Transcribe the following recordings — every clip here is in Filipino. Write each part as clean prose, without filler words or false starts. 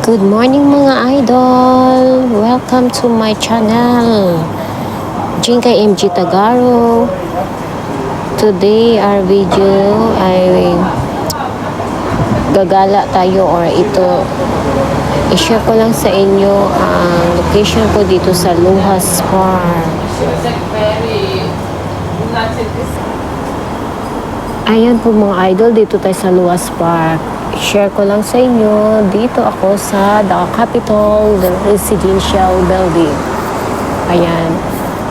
Good morning mga idol! Welcome to my channel, Jinka MG Tagaro. Today our video ay gagala tayo or ito i-share ko lang sa inyo ang location ko dito sa Luhas Park. Ayan po mga idol, dito tayo sa Luhas Park. Share ko lang sa inyo, dito ako sa The Capitol Residential Building. Ayan.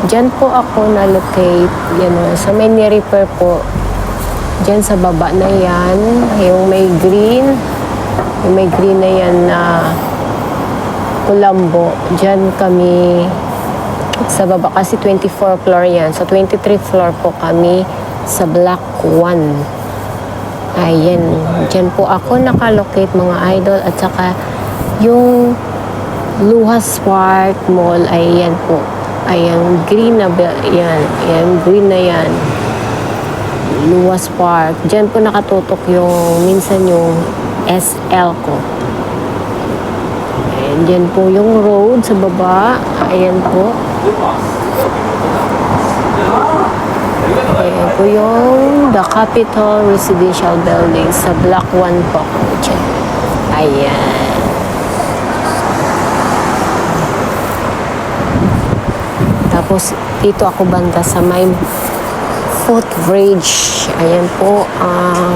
Diyan po ako na-locate. Yan o, sa may ni-repair po. Diyan sa baba na yan. Yung may green. Yung may green na yan na Kulambo. Diyan kami sa baba kasi 24 floor yan. So 23 floor po kami sa Block 1. Ayan, dyan po ako nakalocate mga idol at saka yung Luhas Park Mall ay yan po. Ayan, green na yan. Ayan, green na yan. Luhas Park. Dyan po nakatutok yung minsan yung SL ko. Ayan, dyan po yung road sa baba. Ayan po. Ayan po yung The Capitol Residential Building sa Block 1 po. Ayan. Tapos dito ako banda sa may footbridge. Ayan po ang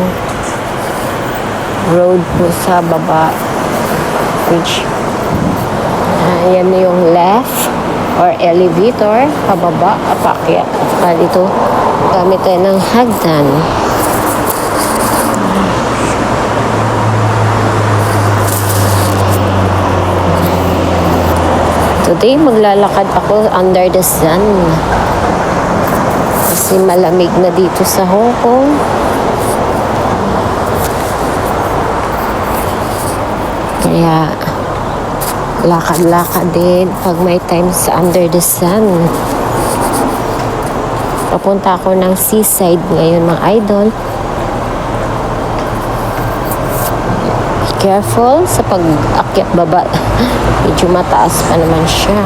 road po sa baba. Bridge. Ayan na yung left or elevator, pababa, apakyat. Dito, gamit tayo ng hagdan. Today, maglalakad ako under the sun. Kasi malamig na dito sa Hong Kong. Kaya, lakad-lakad din pag may time sa under the sun. Papunta ako ng seaside ngayon mga idol. Be careful sa pag-akyat baba. Medyo mataas pa naman siya.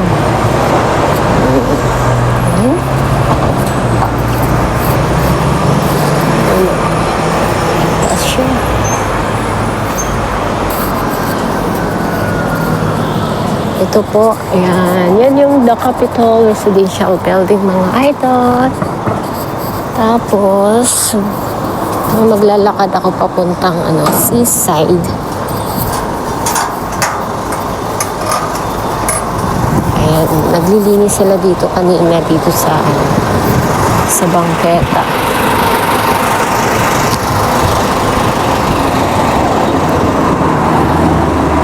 Mataas siya. Ito po, ayan. Yan yung The Capitol Residential Building, mga idol. Tapos, maglalakad ako papuntang seaside. Ayan, naglilinis sila dito kanina dito sa bangketa.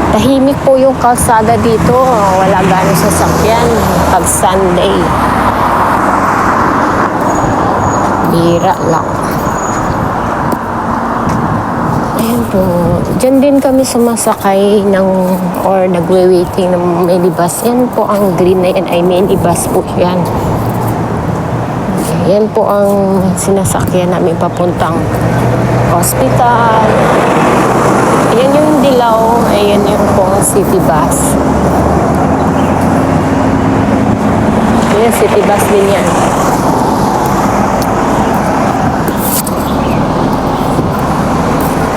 Tahimik po yung kalsada dito. Wala gano'ng sasakyan pag Sunday. Bira lang. Ayan po. Diyan din kami sumasakay or nagwe-waiting ng minibus. Yan po ang green na yan ay minibus po yan. Yan po ang sinasakyan namin papuntang hospital. Ayan yung dilaw, ayan yung pong city bus. Ayan, city bus din yan.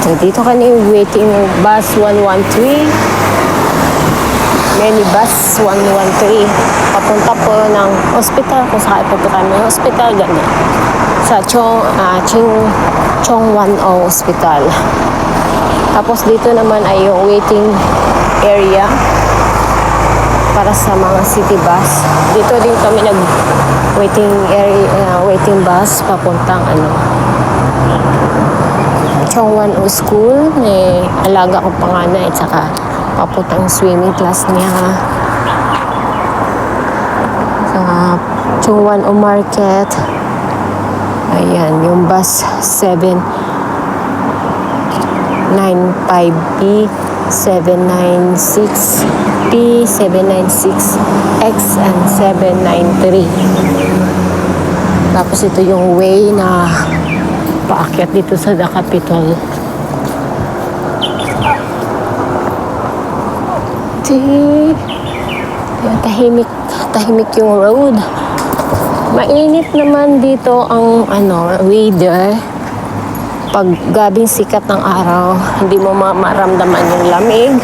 So, dito kami waiting bus 113. Many bus 113. Papunta po ng hospital, kung saan pupunta ng hospital, ganyan. Sa Chong Wan O Hospital. Tapos dito naman ay yung waiting area para sa mga city bus. Dito din kami waiting area, waiting bus papuntang Chong Wan O School. Alaga ko panganay at saka papuntang swimming class niya. Sa Chong Wan O Market. Ayan, yung bus 795B, 796P, 796X, and 793. Tapos ito yung way na paakyat dito sa The Capitol. See? Ayan, tahimik yung road. Mainit naman dito ang weather. Pag gabing sikat ng araw, hindi mo maramdaman yung lamig.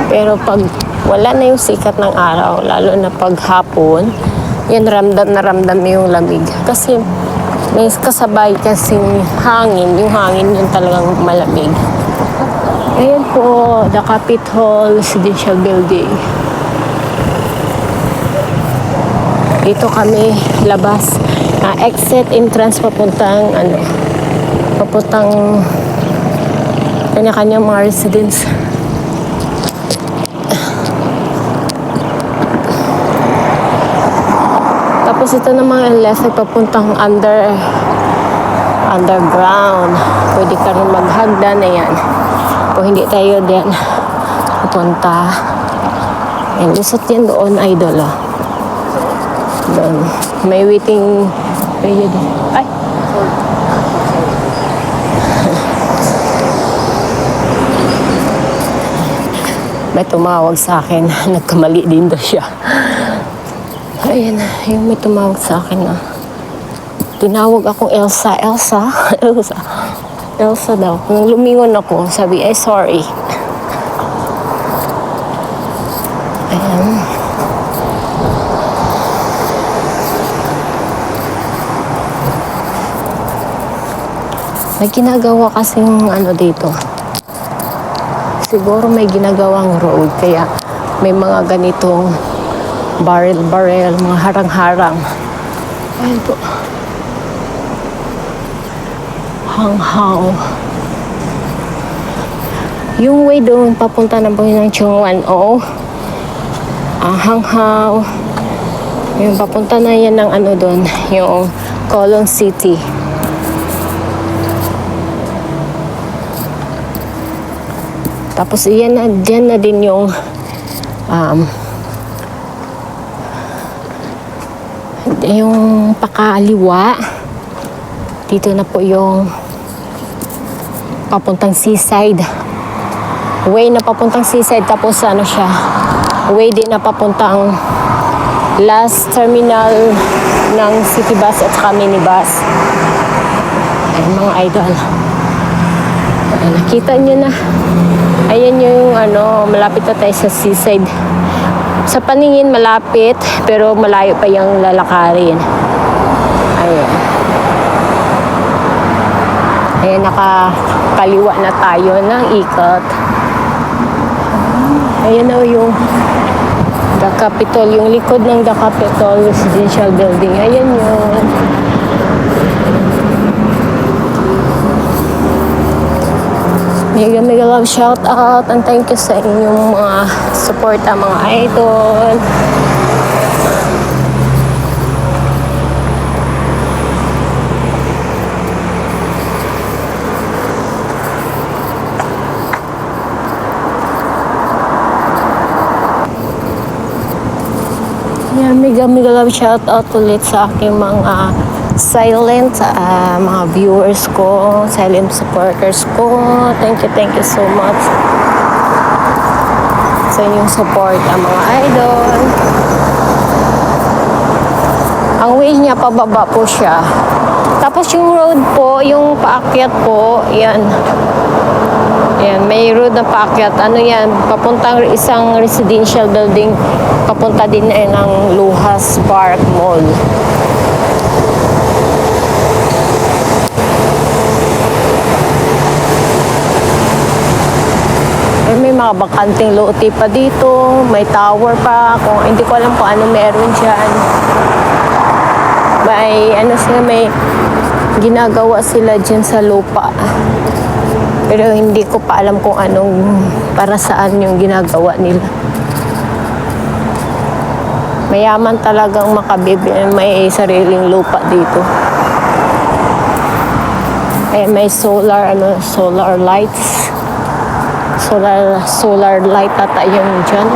Pero pag wala na yung sikat ng araw, lalo na pag hapon, yan ramdam na ramdam yung lamig. Kasi may kasabay kasing hangin. Yung hangin yun talagang malamig. Ayan po, the Capitol Residential Building. Dito kami labas. Exit entrance papuntang kanya-kanya mga residents. Tapos ito namang ang left ay papuntang underground. Pwede ka rin maghagdan na yan. Kung hindi tayo din pupunta. And lusot yan doon, idol. Doon. May waiting period. Ay! May tumawag sa akin. Nagkamali din daw siya. Ayan, yung may tumawag sa akin na. Tinawag akong Elsa daw. Nung lumingon ako, sabi, sorry. Ayan. May ginagawa kasing dito. Siguro may ginagawang road, kaya may mga ganitong barrel, mga harang-harang. Ayan po. Hanghaw. Yung way doon, papunta na po ng Chongwan O. Hanghaw. Yung papunta na yan ng doon, yung Colon City. Tapos dyan na din yung pakaliwa. Dito na po yung papuntang seaside. Way na papuntang seaside. Tapos siya, way din na papuntang last terminal ng city bus at saka minibus. Ayan mga idol. Ayan, nakita nyo na. Ayan yung malapit na tayo sa seaside. Sa paningin malapit, pero malayo pa yung lalakarin. Ayan. Ayan, nakakaliwa na tayo ng ikot. Ayan na yung The Capitol, yung likod ng The Capitol Residential Building. Ayan yun. Mega love shout out and thank you sa inyong mga support, mga idol. Yan, mega love shout out ulit sa aking mga silent mga viewers ko, silent supporters ko. Thank you so much sa inyong support, mga idol. Ang way niya pababa po siya. Tapos yung road po, yung paakyat po, yan, may road na paakyat. Yan, papuntang isang residential building, papunta din ng Luhas Park Mall. May mga bakanting lote pa dito, may tower pa, kung hindi ko alam kung ano meron dyan. May ginagawa sila dyan sa lupa. Pero hindi ko pa alam kung para saan yung ginagawa nila. Mayaman talagang makabibili, may sariling lupa dito. May solar lights. Solar light ata yung dyan.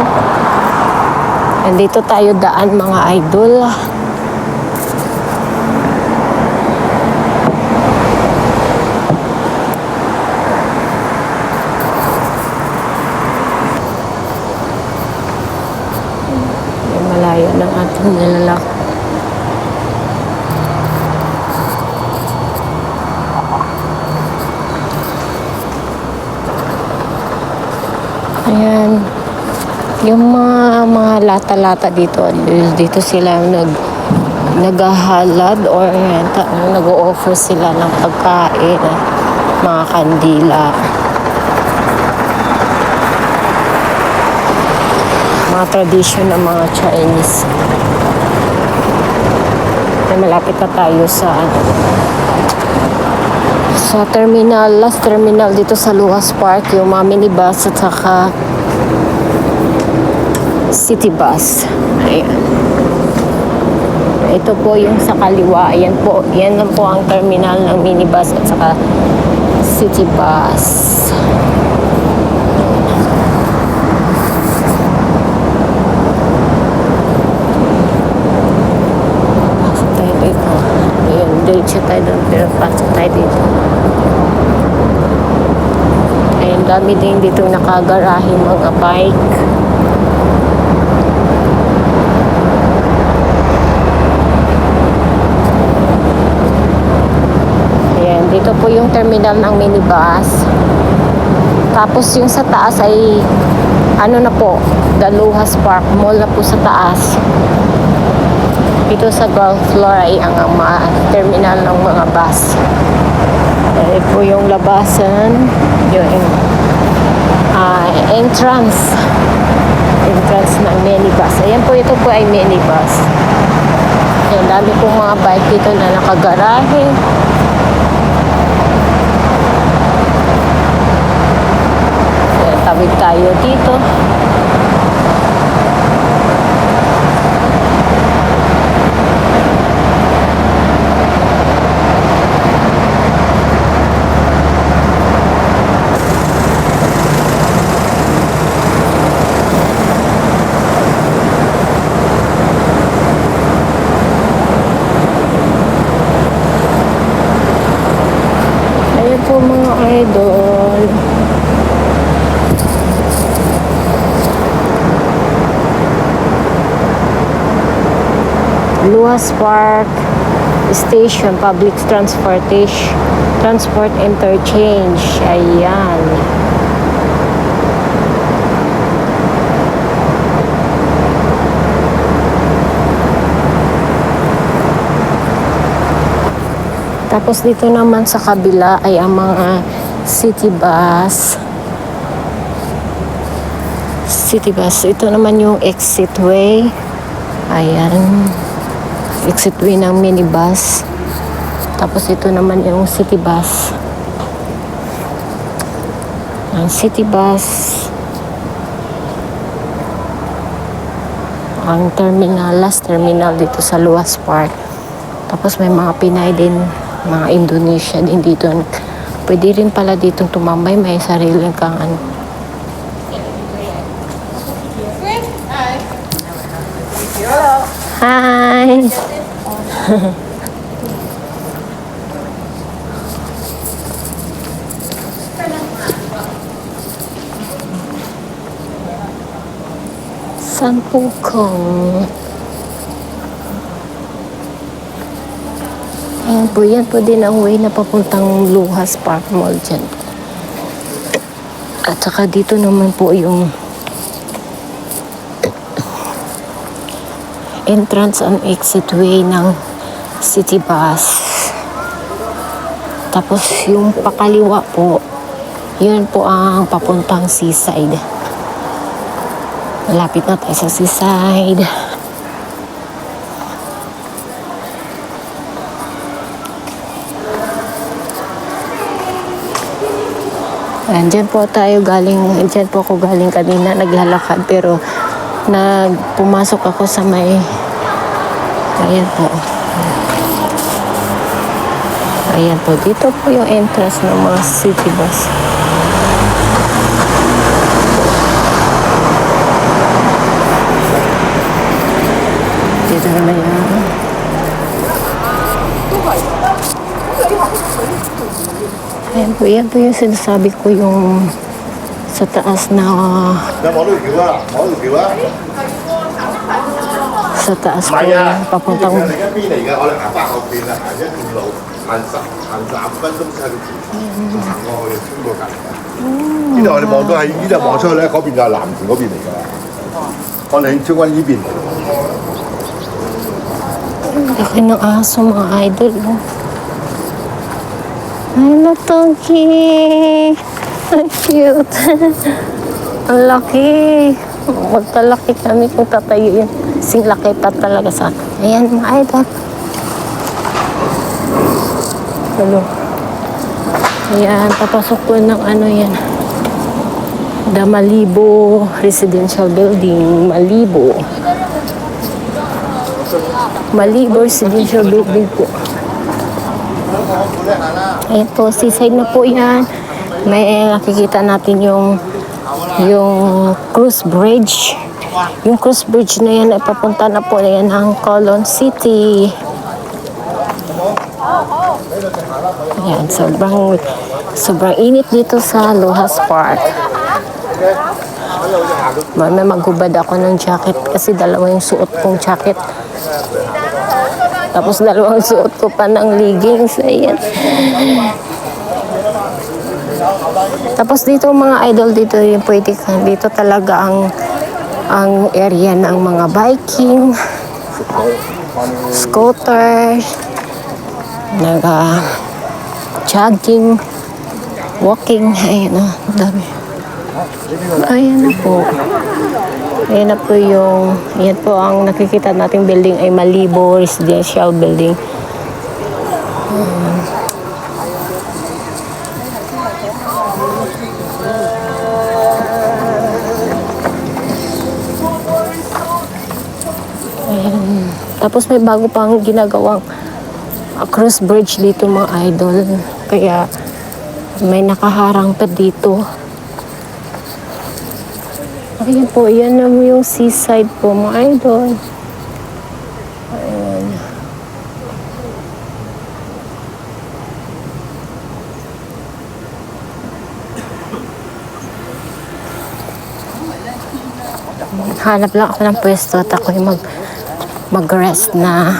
Nandito tayo daan, mga idol. nilalak. Ayan. Yung mga lata-lata dito sila naghahalad or nag-o-offer sila ng pagkain, mga kandila. Mga tradition ng mga Chinese. Malapit na tayo sa terminal, last terminal dito sa Luas Park, yung mga minibus at saka city bus. Ayan. Ito po yung sa kaliwa. Ayan po. Yan lang po ang terminal ng minibus at saka city bus. Pasok tayo dito. Ayan, diretso tayo doon pero pasok tayo dito. Ayan, dami din dito nakagarahe mga bike. Dito po yung terminal ng minibus. Tapos yung sa taas ay ano na po, Daluhas Park Mall na po sa taas. Dito sa ground floor ay ang terminal ng mga bus. Ito po yung labasan, yung entrance ng minibus. Ayan po, ito po ay minibus. Ayan, dami pong mga bike dito na nakagarahe. Tawid tayo dito. Ayan po mga idol. Luas Park Station Public Transport Interchange. Ayan. Tapos dito naman sa kabila ay ang mga city bus. Ito naman yung exit way. Ayan. Exit way ng minibus. Tapos ito naman yung city bus. Ang city bus. Ang terminal, last terminal dito sa Luas Park. Tapos may mga Pinay din, mga Indonesia din dito. Pwede rin pala dito tumambay, may sariling kang ano. Hi! Sampukong. Ayan po, yan po din ang way na papuntang Luhas Park Mall dyan. At saka dito naman po yung entrance and exit way ng city bus. Tapos yung pakaliwa po, yun po ang papuntang seaside. Malapit na tayo sa seaside. Diyan po ako galing kanina, naglalakad pero pumasok ako sa may, ayan po. Ayan po, dito po yung entrance ng mga city bus. Dito naman yan. Ayan po, yan po yung sinasabi ko yung sa taas na sa taas 唔 po 係啊， yan, 呢條 papuntang 係另一邊嚟㗎，我哋行翻後邊啦，行一段路，行3分鐘先喺度行過去，經過隔離。呢度我哋望到喺呢度望出去咧，嗰邊就係南田嗰邊嚟㗎啦。我哋喺將軍呢邊。 laki ng aso mga idol. Oh. Ay, natagi. Ang cute. Ang laki. Magkalaki kami kung tatayo yun. Sing laki pa talaga sa akin. Ayan mga idol. Hello. Ayan, papasok ko ng ano yan. The Malibu Residential Building. Malibu. Malibu Residential Building po. Ayan po, seaside na po yan. May nakikita natin yung cruise bridge. Yung cruise bridge na yan ay papunta na po yan ng Colon City. Ayan, sobrang init dito sa Lohas Park. May maghubad ako ng jacket kasi dalawa yung suot kong jacket. Tapos dalawang suot ko pa ng leggings. Ayan. Tapos dito mga idol, dito yung pwede kang, dito talaga ang area ng mga biking, scooter, jogging, walking. Ayan na, dami. Ayan na po. Ayan na po ayan po ang nakikita nating building ay Malibu Residential Building. Ayan. Tapos may bago pang ginagawang cruise bridge dito mga idol. Kaya may nakaharang pa dito. Ayan po, yan na yung seaside po mga idol. Ayan. Hanap lang ako ng pwesto at ako yung mag-rest na.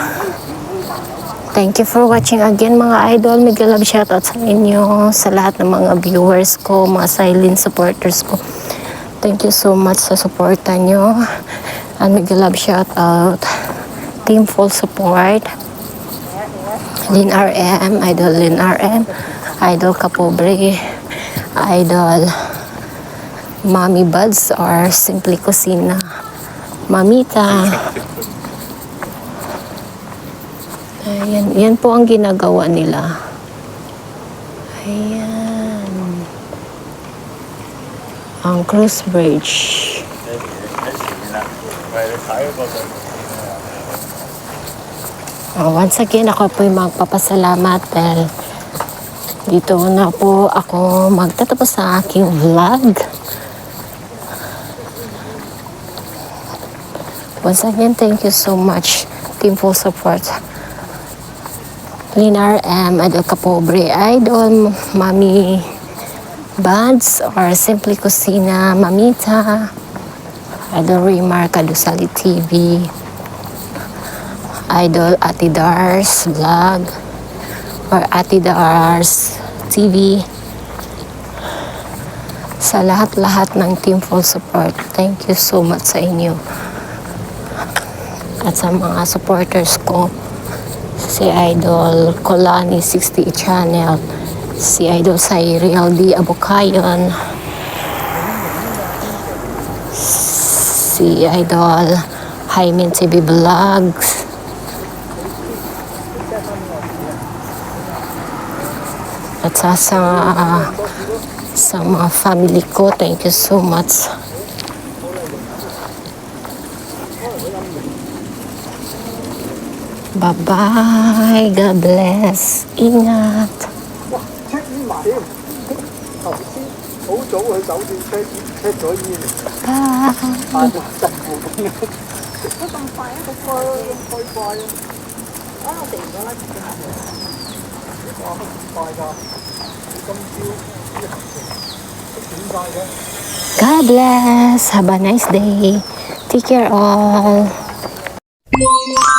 Thank you for watching again mga idol. Mega love shoutout sa inyo, sa lahat ng mga viewers ko, mga silent supporters ko. Thank you so much sa suporta nyo. And mega love shoutout Team Full Support, Lin RM, Idol Lin RM, Idol Kapobre, Idol Mommy Buds or Simply Kusina Mamita. Ayan, yan po ang ginagawa nila. Ayan. Ang cruise bridge. Once again, ako po yung magpapasalamat dahil dito na po ako magtatapos sa aking vlog. Once again, thank you so much, Team Full Support. Linar M, Idol Kapobre, Idol Mami Buds or Simply Kusina Mamita, Idol Rimar Kadusali TV, Idol Ati Dars Vlog or Ati Dars TV. Sa lahat-lahat ng Team Full Support, thank you so much sa inyo. At sa mga supporters ko, si Idol Colani 60 Channel, si Idol Cyril D. Abukayon, si Idol Hymen TV Vlogs, at sa mga family ko, thank you so much. Bye-bye. God bless. Ingat. check in 埋添，頭先好早去酒店 check 咗煙， Bye. 下晝辛苦咁樣。都咁快啊！個快開快啊！啊！我哋唔覺得自己行嘅，哇！咁快㗎！今朝啲行程都點快嘅？ God bless. Have a nice day. Take care all. Thank